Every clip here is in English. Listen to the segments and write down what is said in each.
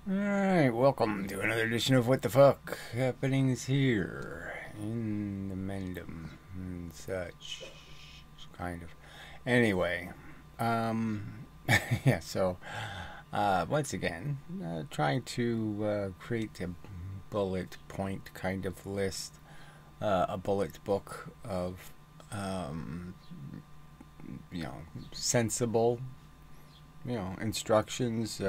Alright, welcome to another edition of What the Fuck Happenings here in the Mendham and such. Kind of. Anyway, yeah, so, once again, trying to create a bullet point kind of list, a bullet book of, um, sensible, instructions,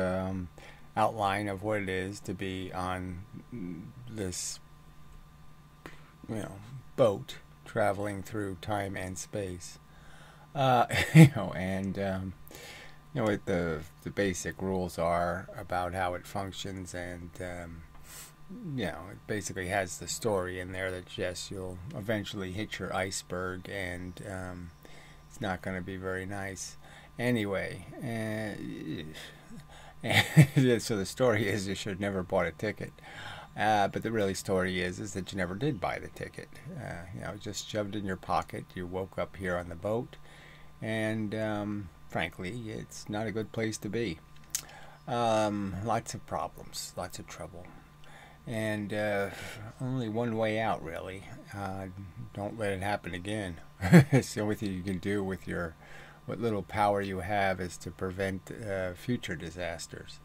outline of what it is to be on this, you know, boat traveling through time and space. And what the basic rules are about how it functions, and it basically has the story in there that yes, you'll eventually hit your iceberg, and it's not going to be very nice. Anyway, so the story is you should never bought a ticket. But the really story is that you never did buy the ticket. Just shoved in your pocket. You woke up here on the boat, and frankly, it's not a good place to be. Lots of problems, lots of trouble, and only one way out, really. Don't let it happen again. It's the only thing you can do with what little power you have is to prevent future disasters.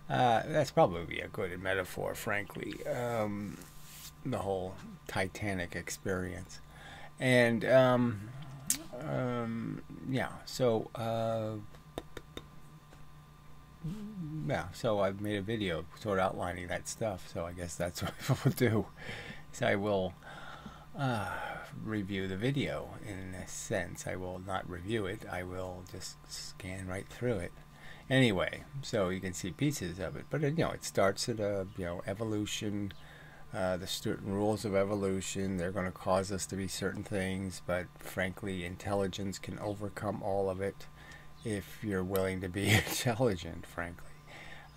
That's probably a good metaphor, frankly. The whole Titanic experience. And, so I've made a video sort of outlining that stuff, so I guess that's what we'll do. So I will review the video in a sense. I will not review it, I will just scan right through it. Anyway, so you can see pieces of it, but it starts at evolution, the certain rules of evolution. They're going to cause us to be certain things, but frankly, intelligence can overcome all of it if you're willing to be intelligent, frankly.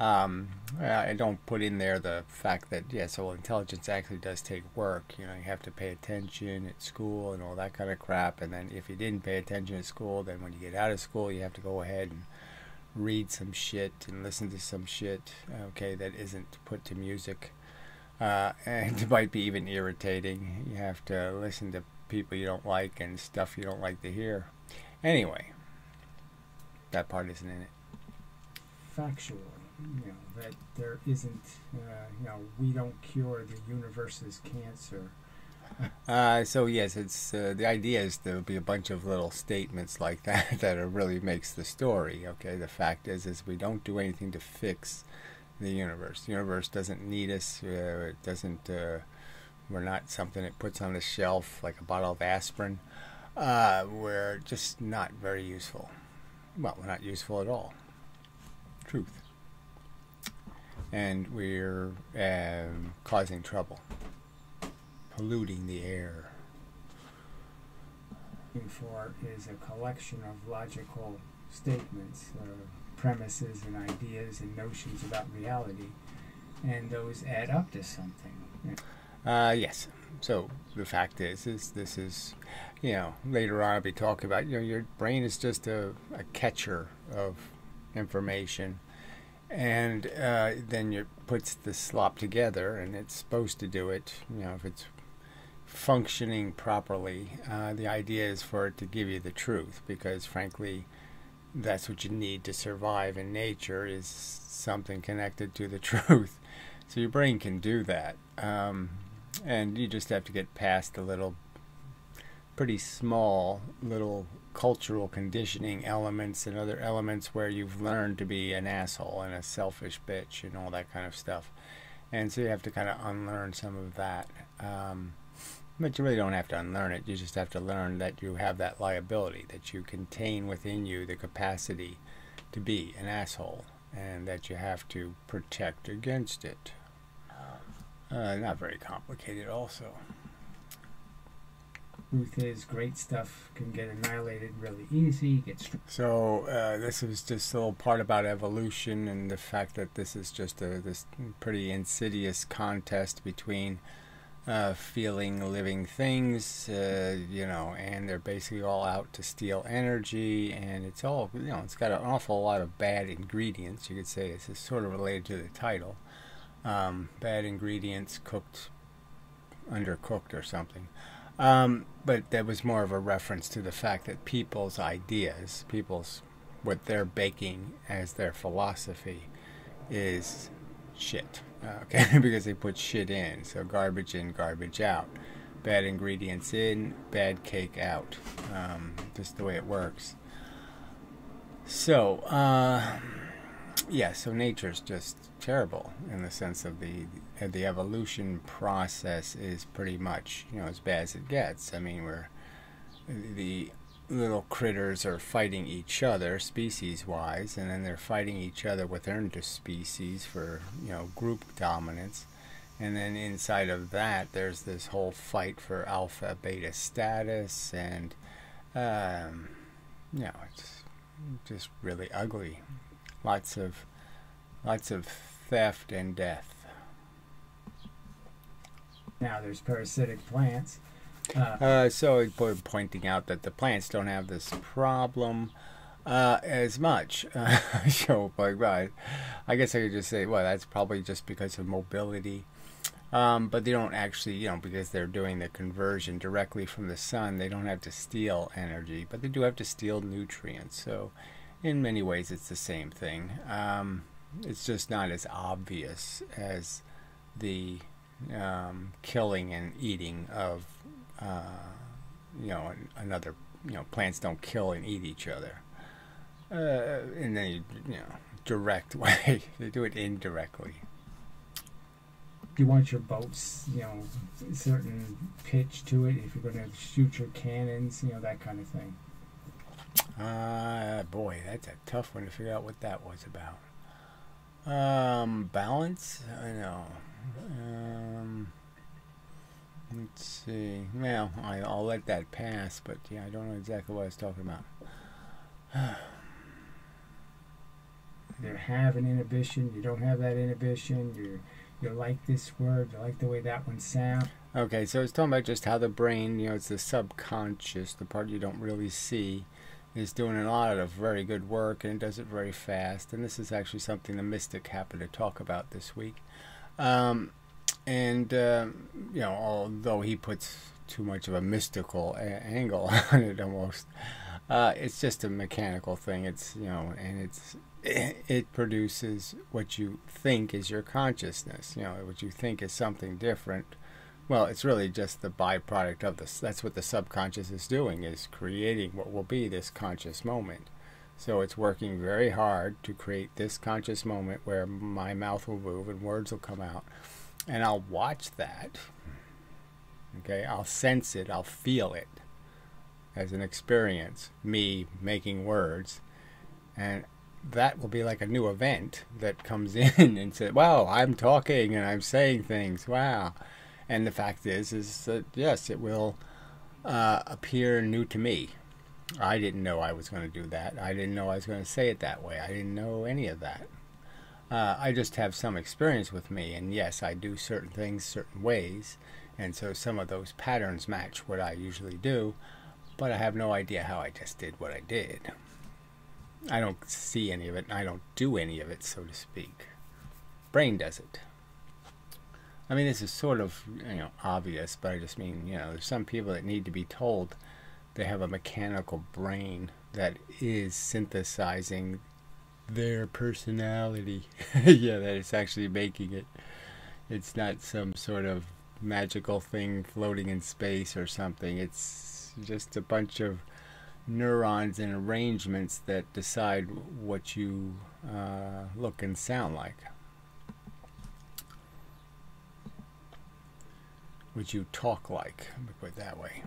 I don't put in there the fact that, intelligence actually does take work. You have to pay attention at school and all that kind of crap, and then if you didn't pay attention at school, then when you get out of school, you have to go ahead and read some shit and listen to some shit, okay, that isn't put to music, and it might be even irritating. You have to listen to people you don't like and stuff you don't like to hear. Anyway, that part isn't in it. Factual, that there isn't, we don't cure the universe's cancer. So yes, it's the idea is there'll be a bunch of little statements like that that really makes the story. Okay, the fact is we don't do anything to fix the universe. The universe doesn't need us. It doesn't. We're not something it puts on the shelf like a bottle of aspirin. We're just not very useful. Well, we're not useful at all. Truth. And we're causing trouble, polluting the air. For is a collection of logical statements, premises and ideas and notions about reality, and those add up to something. Yes. So the fact is this is, later on I'll be talking about, your brain is just a catcher of information, and then it puts the slop together, and it's supposed to do it. If it's functioning properly, the idea is for it to give you the truth, because frankly, that's what you need to survive in nature, is something connected to the truth. So your brain can do that, and you just have to get past the little, pretty small little cultural conditioning elements and other elements where you've learned to be an asshole and a selfish bitch and all that kind of stuff. And so you have to kind of unlearn some of that. But you really don't have to unlearn it. You just have to learn that you have that liability, that you contain within you the capacity to be an asshole, and that you have to protect against it. Not very complicated also. Truth is, great stuff can get annihilated really easy. So this was just a little part about evolution, and the fact that this is just this pretty insidious contest between feeling, living things, you know, and they're basically all out to steal energy, and it's all, you know, it's got an awful lot of bad ingredients. You could say this is sort of related to the title. Bad ingredients cooked, undercooked or something. But that was more of a reference to the fact that people's ideas, what they're baking as their philosophy is shit. Okay, because they put shit in. So garbage in, garbage out. Bad ingredients in, bad cake out. Just the way it works. So, yeah, so nature's just terrible in the sense of the evolution process is pretty much, you know, as bad as it gets. I mean, the little critters are fighting each other species-wise, and then they're fighting each other within the species for, you know, group dominance. And then inside of that, there's this whole fight for alpha beta status, and you know, it's just really ugly. Lots of theft and death. Now there's parasitic plants. So pointing out that the plants don't have this problem as much. So, like, I guess I could just say, well, that's probably just because of mobility. But they don't actually, you know, because they're doing the conversion directly from the sun, they don't have to steal energy, but they do have to steal nutrients. So, in many ways, it's the same thing. It's just not as obvious as the killing and eating of you know, another, you know, plants don't kill and eat each other. In any, you know, direct way. They do it indirectly. You want your boats, you know, a certain pitch to it if you're going to shoot your cannons, you know, that kind of thing. Boy, that's a tough one to figure out what that was about. Balance? I know. Let's see. Well, I'll let that pass, but yeah, I don't know exactly what I was talking about. You have an inhibition, you don't have that inhibition, you like this word, you like the way that one sounds. Okay, so it's talking about just how the brain, you know, it's the subconscious, the part you don't really see, is doing a lot of very good work, and it does it very fast. And this is actually something the mystic happened to talk about this week. And you know, although he puts too much of a mystical angle on it almost, it's just a mechanical thing. It's, you know, and it produces what you think is your consciousness. You know, what you think is something different. Well, it's really just the byproduct of this. That's what the subconscious is doing, is creating what will be this conscious moment. So it's working very hard to create this conscious moment where my mouth will move and words will come out. And I'll watch that. Okay, I'll sense it, I'll feel it as an experience, me making words. And that will be like a new event that comes in and says, wow, I'm talking and I'm saying things, wow. And the fact is that, yes, it will appear new to me. I didn't know I was going to do that. I didn't know I was going to say it that way. I didn't know any of that. I just have some experience with me, and yes, I do certain things certain ways, and so some of those patterns match what I usually do, but I have no idea how I just did what I did. I don't see any of it, and I don't do any of it, so to speak. Brain does it. I mean, this is sort of, you know, obvious, but I just mean, you know, there's some people that need to be told they have a mechanical brain that is synthesizing their personality. Yeah, that it's actually making it. It's not some sort of magical thing floating in space or something. It's just a bunch of neurons and arrangements that decide what you look and sound like. What you talk like, let me put it that way.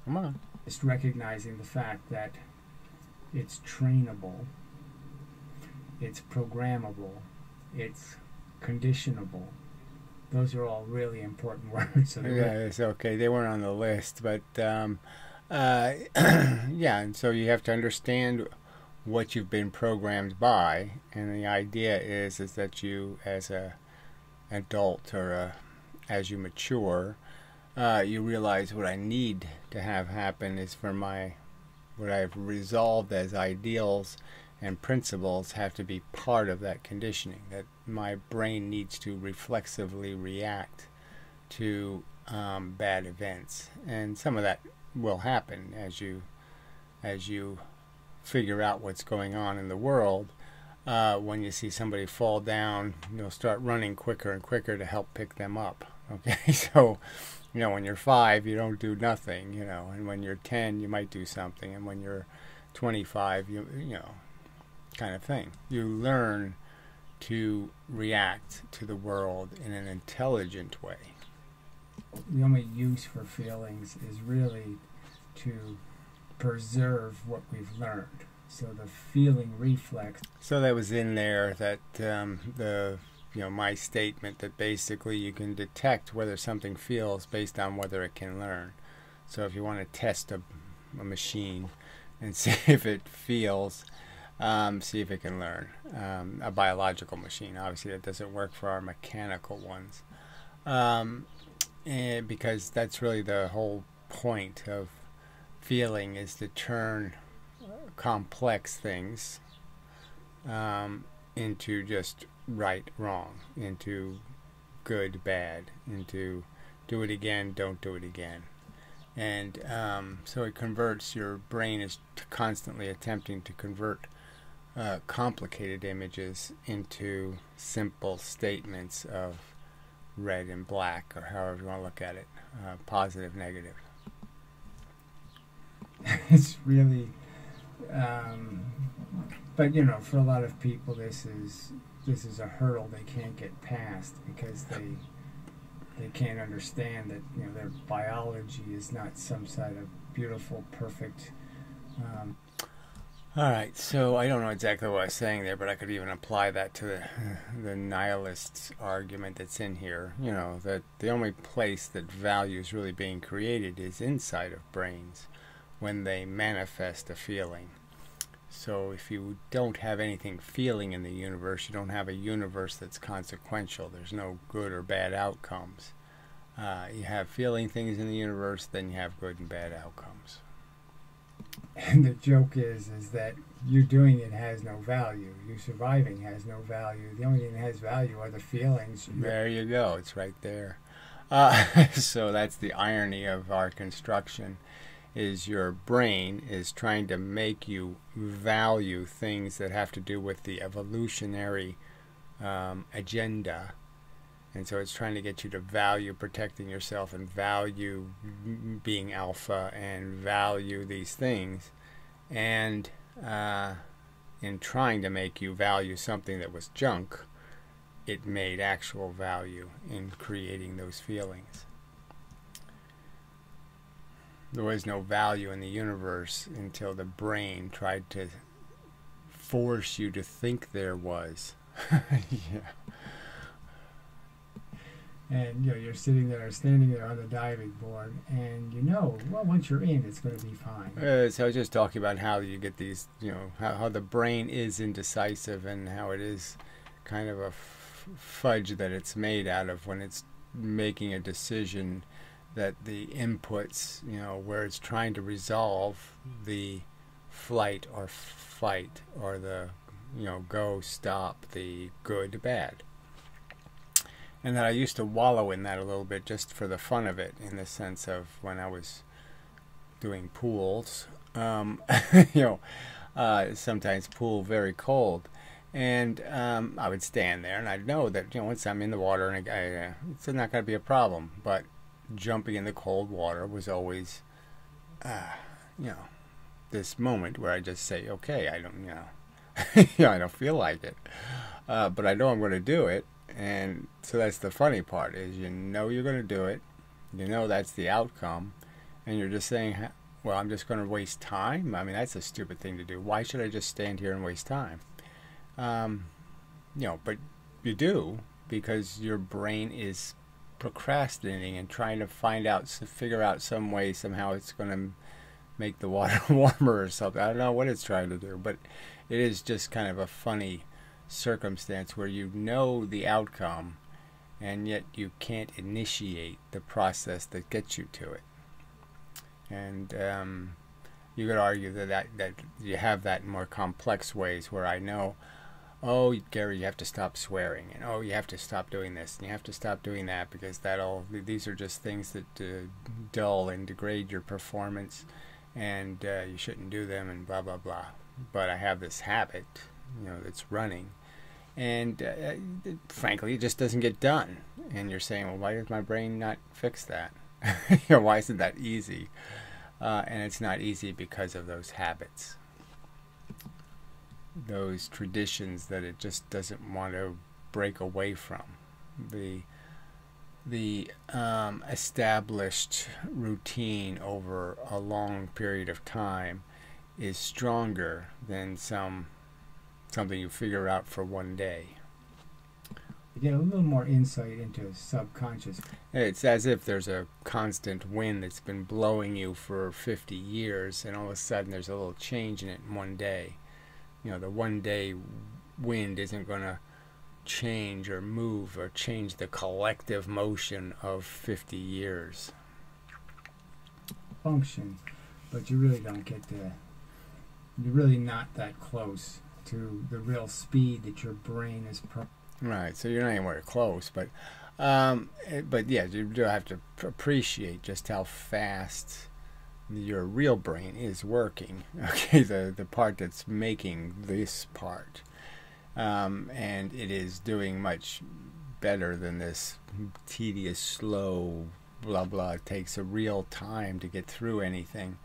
Come on. Just recognizing the fact that it's trainable, it's programmable, it's conditionable. Those are all really important words. So yeah, it's okay. They weren't on the list, but yeah, and so you have to understand what you've been programmed by, and the idea is that you, as a adult or as you mature, you realize what I need to have happen is for what I've resolved as ideals and principles have to be part of that conditioning, that my brain needs to reflexively react to bad events. And some of that will happen as you figure out what's going on in the world. When you see somebody fall down, you'll start running quicker and quicker to help pick them up. Okay, so when you're 5, you don't do nothing, and when you're 10, you might do something, and when you're 25, you kind of thing. You learn to react to the world in an intelligent way. The only use for feelings is really to preserve what we've learned. So the feeling reflex. So that was in there, that my statement that basically you can detect whether something feels based on whether it can learn. So if you want to test a machine and see if it feels, see if it can learn. A biological machine, obviously that doesn't work for our mechanical ones, because that's really the whole point of feeling, is to turn complex things into just right, wrong, into good, bad, into do it again, don't do it again. And so it converts, your brain is constantly attempting to convert complicated images into simple statements of red and black, or however you want to look at it, positive, negative. It's really, but for a lot of people, this is a hurdle they can't get past, because they can't understand that their biology is not some sort of beautiful, perfect. All right, so I don't know exactly what I was saying there, but I could even apply that to the nihilist argument that's in here. That the only place that value is really being created is inside of brains, when they manifest a feeling. So if you don't have anything feeling in the universe, you don't have a universe that's consequential. There's no good or bad outcomes. You have feeling things in the universe, then you have good and bad outcomes. And the joke is that you doing it has no value. You surviving has no value. The only thing that has value are the feelings. There you go. It's right there. So that's the irony of our construction, is your brain is trying to make you value things that have to do with the evolutionary agenda. And so it's trying to get you to value protecting yourself, and value being alpha, and value these things. And in trying to make you value something that was junk, it made actual value in creating those feelings. There was no value in the universe until the brain tried to force you to think there was. Yeah. And you're sitting there, standing there on the diving board, and well, once you're in, it's going to be fine. So I was just talking about how you get these, how the brain is indecisive, and how it is kind of a fudge that it's made out of when it's making a decision, that the inputs, where it's trying to resolve the flight or fight, or the, go, stop, the good, bad. And that I used to wallow in that a little bit just for the fun of it, in the sense of when I was doing pools, sometimes pool very cold, and I would stand there and I'd know that once I'm in the water, and it's not going to be a problem. But jumping in the cold water was always, this moment where I just say, okay, I don't, I don't feel like it, but I know I'm going to do it. And so that's the funny part, is you're going to do it, that's the outcome, and you're just saying, well, I'm just going to waste time. I mean, that's a stupid thing to do. Why should I just stand here and waste time? But you do, because your brain is procrastinating and trying to figure out some way, somehow it's going to make the water warmer or something. I don't know what it's trying to do, but it is just kind of a funny circumstance where the outcome, and yet you can't initiate the process that gets you to it. And you could argue that you have that in more complex ways, where I know, oh, Gary, you have to stop swearing, and oh, you have to stop doing this, and you have to stop doing that, because these are just things that dull and degrade your performance, and you shouldn't do them, and blah blah blah. But I have this habit, that's running, and frankly, it just doesn't get done. And you're saying, well, why does my brain not fix that? Why isn't that easy? And it's not easy because of those habits, those traditions that it just doesn't want to break away from. The established routine over a long period of time is stronger than something you figure out for one day. You get a little more insight into subconscious. It's as if there's a constant wind that's been blowing you for 50 years, and all of a sudden there's a little change in it in one day. The one day wind isn't going to change or move or change the collective motion of 50 years. Function, but you really don't get you're really not that close to the real speed that your brain is Right, so you're not anywhere close, but yeah, you do have to appreciate just how fast your real brain is working. Okay, the part that's making this part, and it is doing much better than this tedious, slow, blah blah. It takes a real time to get through anything.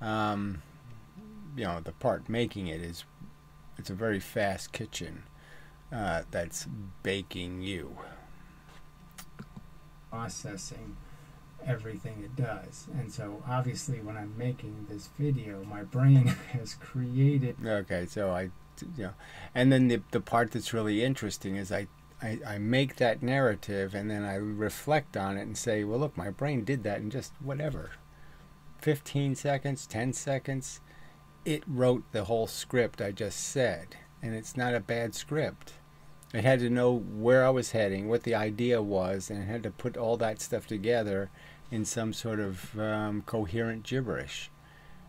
The part making it's a very fast kitchen. That's baking you. Processing everything it does. And so obviously when I'm making this video, my brain has created... Okay, so and then the part that's really interesting is I make that narrative, and then I reflect on it and say, well, look, my brain did that in just whatever, 15 seconds, 10 seconds. It wrote the whole script I just said, and it's not a bad script. It had to know where I was heading, what the idea was, and it had to put all that stuff together in some sort of coherent gibberish.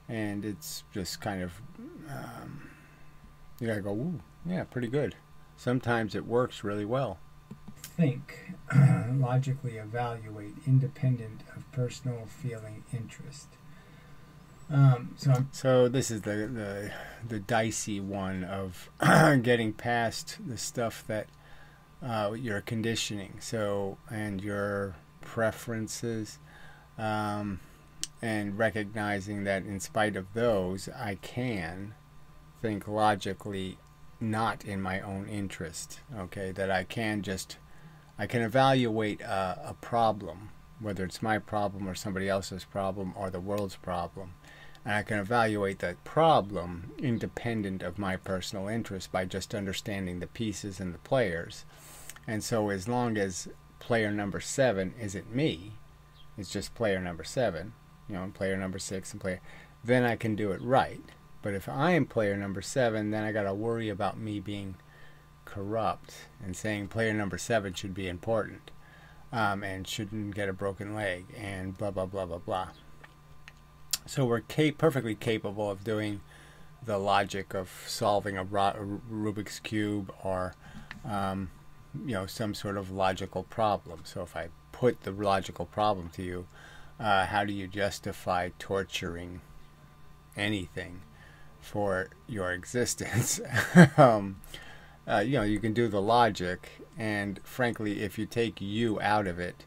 And it's just kind of, you gotta go, ooh, yeah, pretty good. Sometimes it works really well. Think, logically evaluate, independent of personal feeling interest. So this is the dicey one of getting past the stuff that your conditioning, and your preferences, and recognizing that in spite of those, I can think logically, not in my own interest. Okay, that I can evaluate a problem, whether it's my problem or somebody else's problem or the world's problem. And I can evaluate that problem independent of my personal interest by just understanding the pieces and the players. And so as long as player number 7 isn't me, it's just player number 7, and player number 6 and then I can do it right. But if I am player number 7, then I got to worry about me being corrupt and saying player number 7 should be important, and shouldn't get a broken leg, and blah blah blah blah blah. So we're perfectly capable of doing the logic of solving a Rubik's Cube, or some sort of logical problem. So if I put the logical problem to you, how do you justify torturing anything for your existence? You can do the logic, and frankly, if you take you out of it,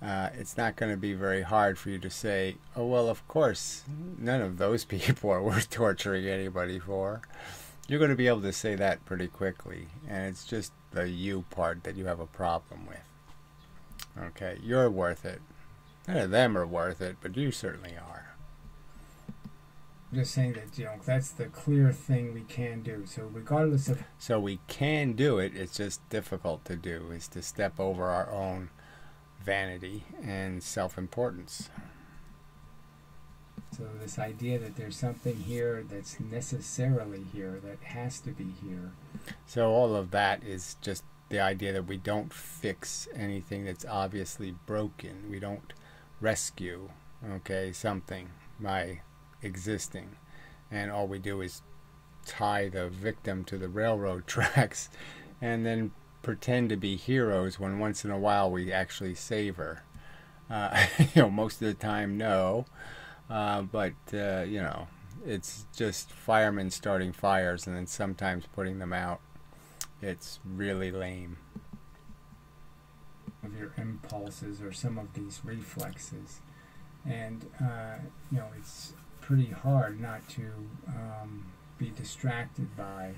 it's not going to be very hard for you to say, oh, well, of course, none of those people are worth torturing anybody for. You're going to be able to say that pretty quickly, and it's just the you part that you have a problem with. Okay, you're worth it. None of them are worth it, but you certainly are. I'm just saying that, that's the clear thing we can do. So regardless of... So we can do it, it's just difficult to do, is to step over our own vanity and self-importance. So this idea that there's something here that's necessarily here, that has to be here. So all of that is just the idea that we don't fix anything that's obviously broken. We don't rescue, okay, something by existing. And all we do is tie the victim to the railroad tracks and then pretend to be heroes when once in a while we actually save her. Most of the time, no. But it's just firemen starting fires and then sometimes putting them out. It's really lame. Of your impulses or some of these reflexes. And, it's pretty hard not to be distracted by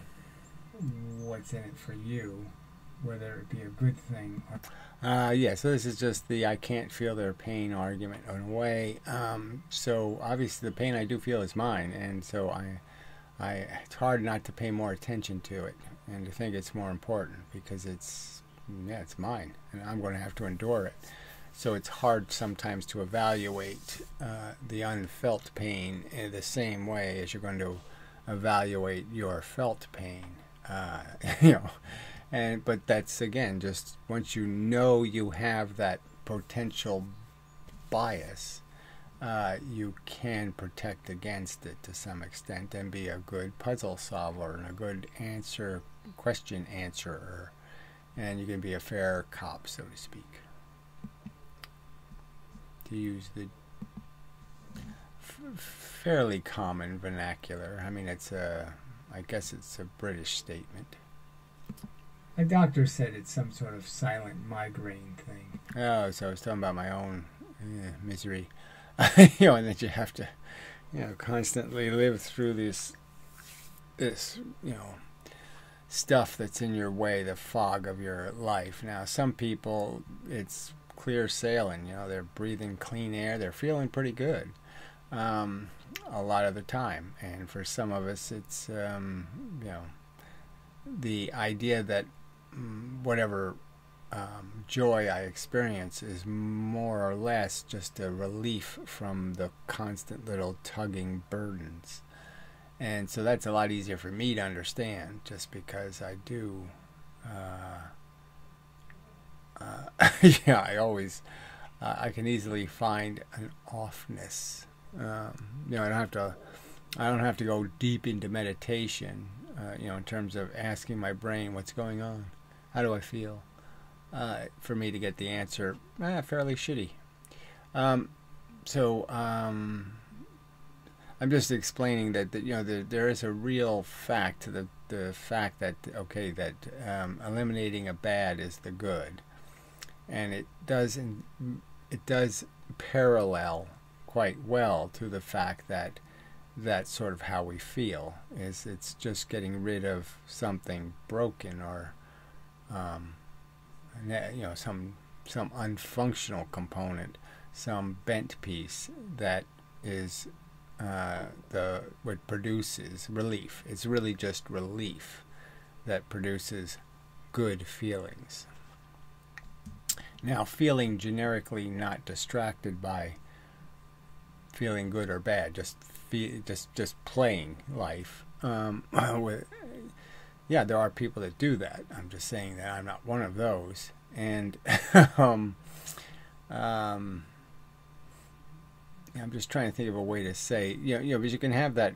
what's in it for you, whether it be a good thing or... So this is just the I can't feel their pain argument in a way. So obviously the pain I do feel is mine, and so it's hard not to pay more attention to it and to think it's more important because it's mine, and I'm going to have to endure it. So it's hard sometimes to evaluate the unfelt pain in the same way as you're going to evaluate your felt pain. But that's, again, just once you know you have that potential bias, you can protect against it to some extent and be a good puzzle solver and a good question answerer, and you can be a fair cop, so to speak. To use the fairly common vernacular. I mean, I guess it's a British statement. A doctor said it's some sort of silent migraine thing. Oh, so I was talking about my own misery. And that you have to, constantly live through this, stuff that's in your way, the fog of your life. Now, some people, it's clear sailing. They're breathing clean air. They're feeling pretty good a lot of the time. And for some of us, it's, the idea that whatever joy I experience is more or less just a relief from the constant little tugging burdens. And so that's a lot easier for me to understand, just because I do I can easily find an offness. I don't have to go deep into meditation, in terms of asking my brain what's going on, how do I feel, for me to get the answer fairly shitty. I'm just explaining that there is a real fact to the fact that eliminating a bad is the good, and it does parallel quite well to the fact that that's sort of how we feel. It's just getting rid of something broken or some unfunctional component, some bent piece that is what produces relief. It's really just relief that produces good feelings. Now, feeling generically not distracted by feeling good or bad, just playing life. There are people that do that. I'm just saying that I'm not one of those. And I'm just trying to think of a way to say, because you can have that.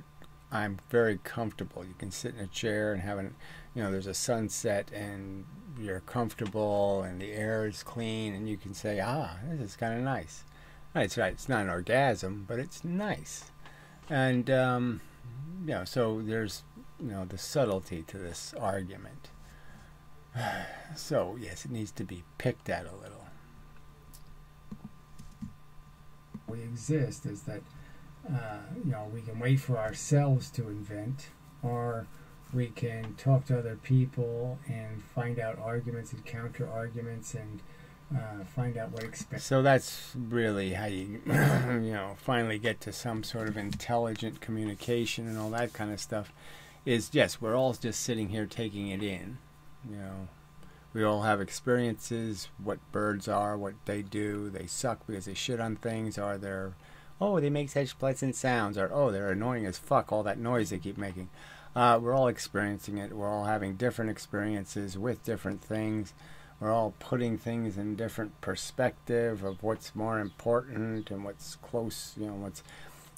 I'm very comfortable. You can sit in a chair and have there's a sunset and you're comfortable and the air is clean and you can say, this is kind of nice. It's right. It's not an orgasm, but it's nice. And so there's the subtlety to this argument. So yes, it needs to be picked at a little. We exist is that we can wait for ourselves to invent, or we can talk to other people and find out arguments and counter arguments and find out what expect. So that's really how you finally get to some sort of intelligent communication and all that kind of stuff. Is yes, we're all just sitting here taking it in. We all have experiences, what birds are, what they do. They suck because they shit on things, or they make such pleasant sounds, or they're annoying as fuck, all that noise they keep making. We're all experiencing it. We're all having different experiences with different things. We're all putting things in different perspective of what's more important and what's close,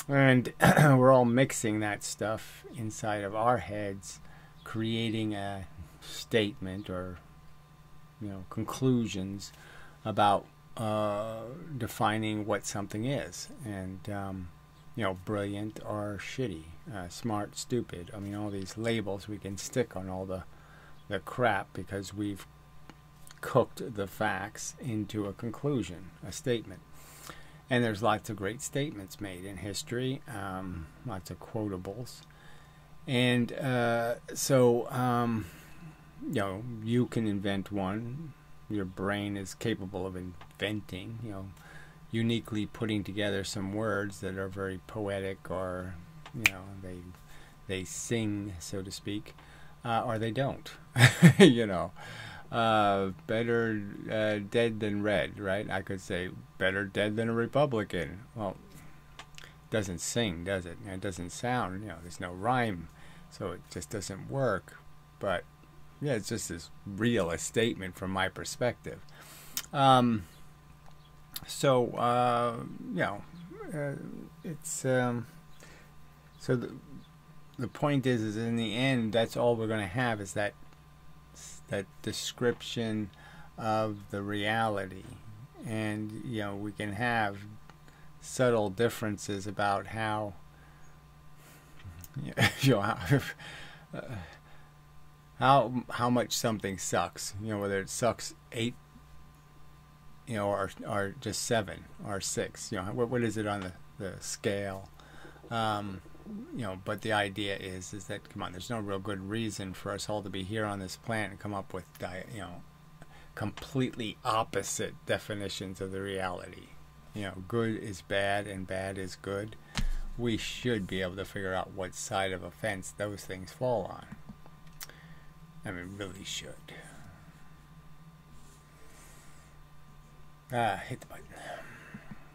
and we're all mixing that stuff inside of our heads, creating a statement or, conclusions about defining what something is. And, brilliant or shitty, smart, stupid. I mean, all these labels we can stick on all the crap because we've cooked the facts into a conclusion, a statement. And there's lots of great statements made in history, lots of quotables. And you can invent one. Your brain is capable of inventing, uniquely putting together some words that are very poetic, or, they sing, so to speak, or they don't, better dead than red, right? I could say better dead than a Republican. Well, it doesn't sing, does it? It doesn't sound, there's no rhyme, so it just doesn't work. But yeah, it's just as real a statement from my perspective. It's so the point is in the end, that's all we're going to have is that description of the reality. And we can have subtle differences about how how much something sucks, whether it sucks 8, or just 7 or 6, what is it on the scale? But the idea is that, come on, there's no real good reason for us all to be here on this planet and come up with, completely opposite definitions of the reality. Good is bad and bad is good. We should be able to figure out what side of a fence those things fall on. I mean, really should. Hit the button.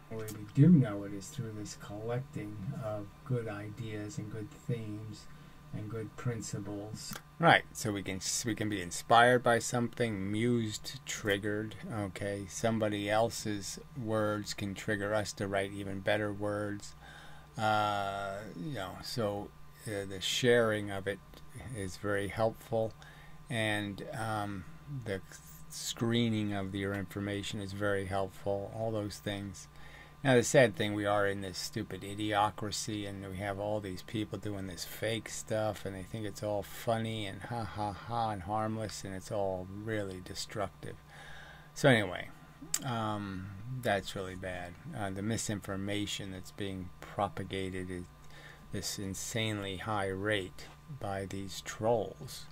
The way we do know it is through this collecting of good ideas and good themes and good principles. Right. So we can be inspired by something, mused, triggered. Okay. Somebody else's words can trigger us to write even better words. So the sharing of it is very helpful, and the screening of your information is very helpful. All those things. Now, the sad thing, we are in this stupid idiocracy, and we have all these people doing this fake stuff, and they think it's all funny and ha ha ha and harmless, and it's all really destructive. So anyway, that's really bad. The misinformation that's being propagated at this insanely high rate by these trolls.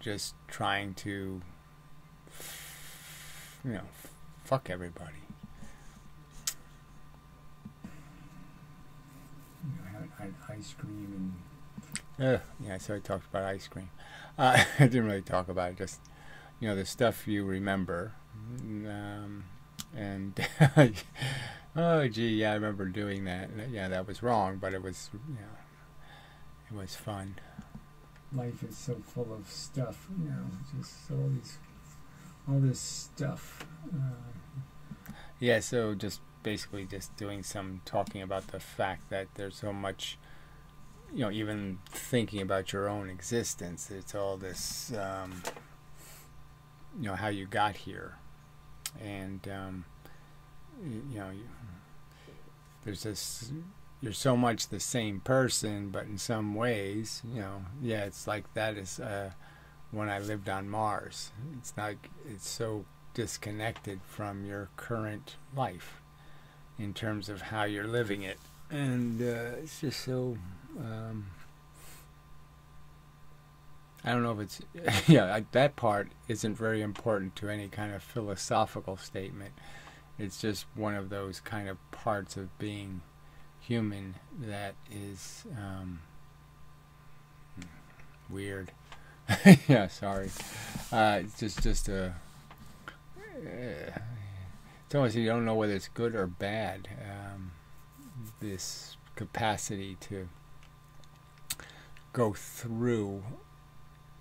Just trying to, fuck everybody. I had ice cream and... yeah, so I talked about ice cream. I didn't really talk about it, just, the stuff you remember. And, oh, gee, yeah, I remember doing that. Yeah, that was wrong, but it was, it was fun. Life is so full of stuff, just all this stuff. Yeah, so just basically just doing some talking about the fact that there's so much, even thinking about your own existence, it's all this, how you got here. And, there's this, you're so much the same person, but in some ways, yeah, it's like that is when I lived on Mars. It's like, it's so disconnected from your current life in terms of how you're living it. And it's just so, I don't know if it's, that part isn't very important to any kind of philosophical statement. It's just one of those kind of parts of being human that is weird. Yeah, sorry. It's just a. It's almost, you don't know whether it's good or bad. This capacity to go through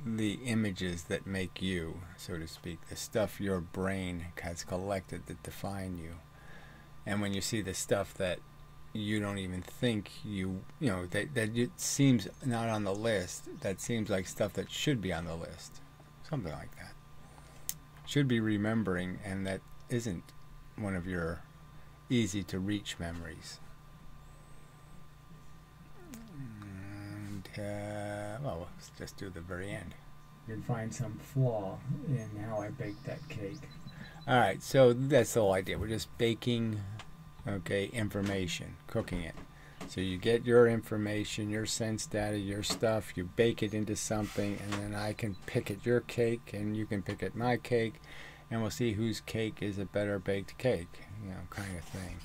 the images that make you, so to speak, the stuff your brain has collected that define you. And when you see the stuff that you don't even think that it seems not on the list, that seems like stuff that should be on the list, something like that, should be remembering, and that isn't one of your easy to reach memories. And well, let's just do the very end. You can find some flaw in how I baked that cake. All right, so that's the whole idea. We're just baking, okay, information, cooking it. So you get your information, your sense data, your stuff, you bake it into something, and then I can pick at your cake, and you can pick at my cake, and we'll see whose cake is a better baked cake, kind of thing.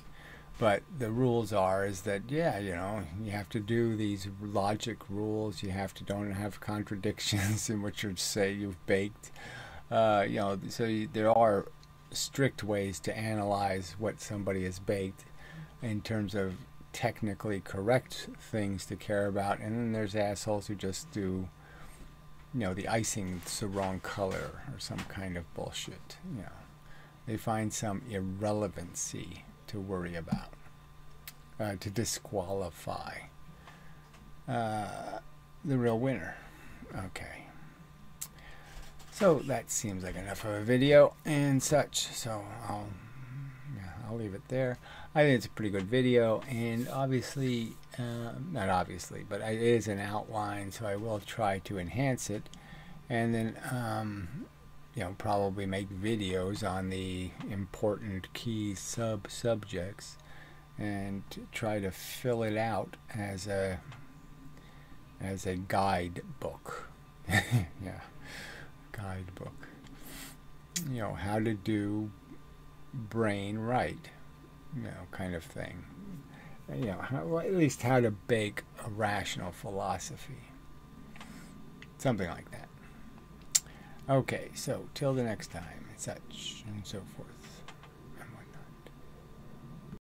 But the rules is that, yeah, you have to do these logic rules. You have to don't have contradictions in what you say you've baked. So there are strict ways to analyze what somebody has baked in terms of technically correct things to care about. And then there's assholes who just do, the icing's the wrong color or some kind of bullshit. They find some irrelevancy to worry about, to disqualify the real winner. Okay. So that seems like enough of a video and such. So I'll leave it there. I think it's a pretty good video, and obviously, not obviously, but it is an outline, so I will try to enhance it, and then probably make videos on the important key subjects and try to fill it out as a guidebook. Yeah, guidebook. How to do brain right, kind of thing. At least how to bake a rational philosophy. Something like that. Okay, so till the next time, and such and so forth.